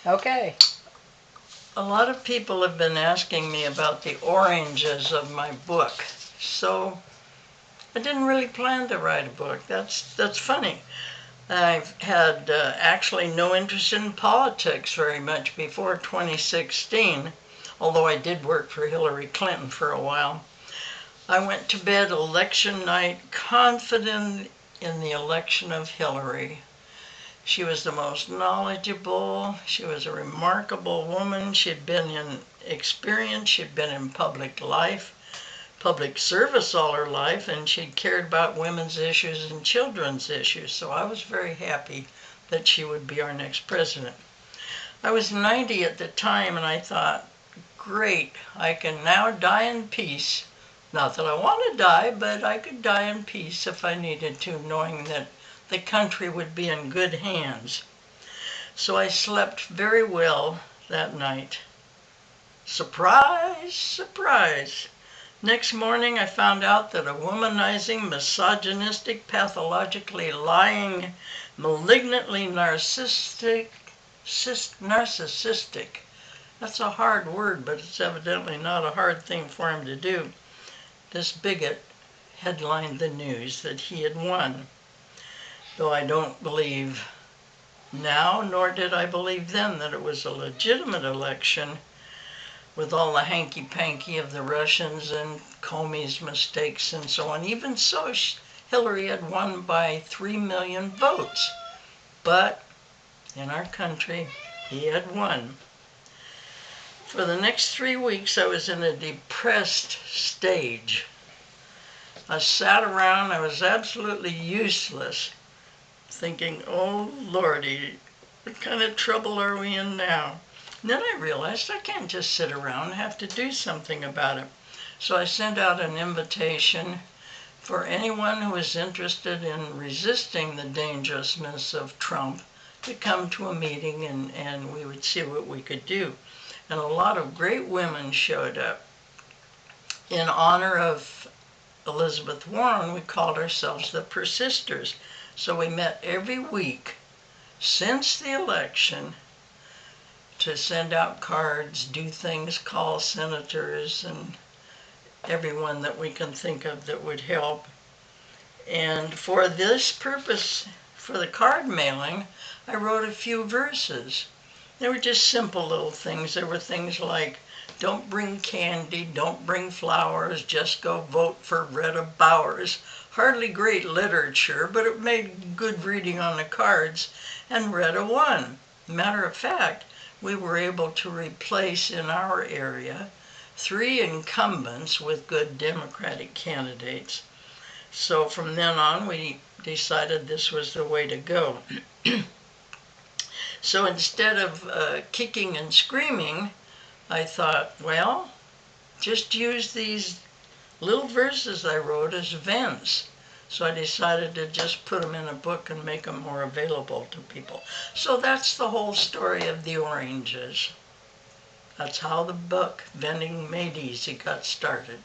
Okay. A lot of people have been asking me about the oranges of my book, so I didn't really plan to write a book. That's funny. I've had actually no interest in politics very much before 2016, although I did work for Hillary Clinton for a while. I went to bed election night confident in the election of Hillary. She was the most knowledgeable. She was a remarkable woman. She'd been in experience. She'd been in public life, public service all her life, and she'd cared about women's issues and children's issues. So I was very happy that she would be our next president. I was 90 at the time, and I thought, great, I can now die in peace. Not that I want to die, but I could die in peace if I needed to, knowing that the country would be in good hands. So I slept very well that night. Surprise, surprise. Next morning I found out that a womanizing, misogynistic, pathologically lying, malignantly narcissistic, that's a hard word, but it's evidently not a hard thing for him to do. This bigot headlined the news that he had won. Though I don't believe now, nor did I believe then, that it was a legitimate election with all the hanky-panky of the Russians and Comey's mistakes and so on. Even so, Hillary had won by 3 million votes. But in our country, he had won. For the next 3 weeks, I was in a depressed stage. I sat around, I was absolutely useless, thinking, oh Lordy, what kind of trouble are we in now? And then I realized I can't just sit around, I have to do something about it. So I sent out an invitation for anyone who is interested in resisting the dangerousness of Trump to come to a meeting and we would see what we could do. And a lot of great women showed up. In honor of Elizabeth Warren, we called ourselves the Persisters. So we met every week since the election to send out cards, do things, call senators and everyone that we can think of that would help. And for this purpose, for the card mailing, I wrote a few verses. They were just simple little things. There were things like, don't bring candy, don't bring flowers, just go vote for Retta Bowers. Hardly great literature, but it made good reading on the cards, and Retta won. Matter of fact, we were able to replace in our area 3 incumbents with good Democratic candidates. So from then on, we decided this was the way to go. So instead of kicking and screaming, I thought, well, just use these little verses I wrote as vents. So I decided to just put them in a book and make them more available to people. So that's the whole story of the oranges. That's how the book, Venting Made Easy, got started.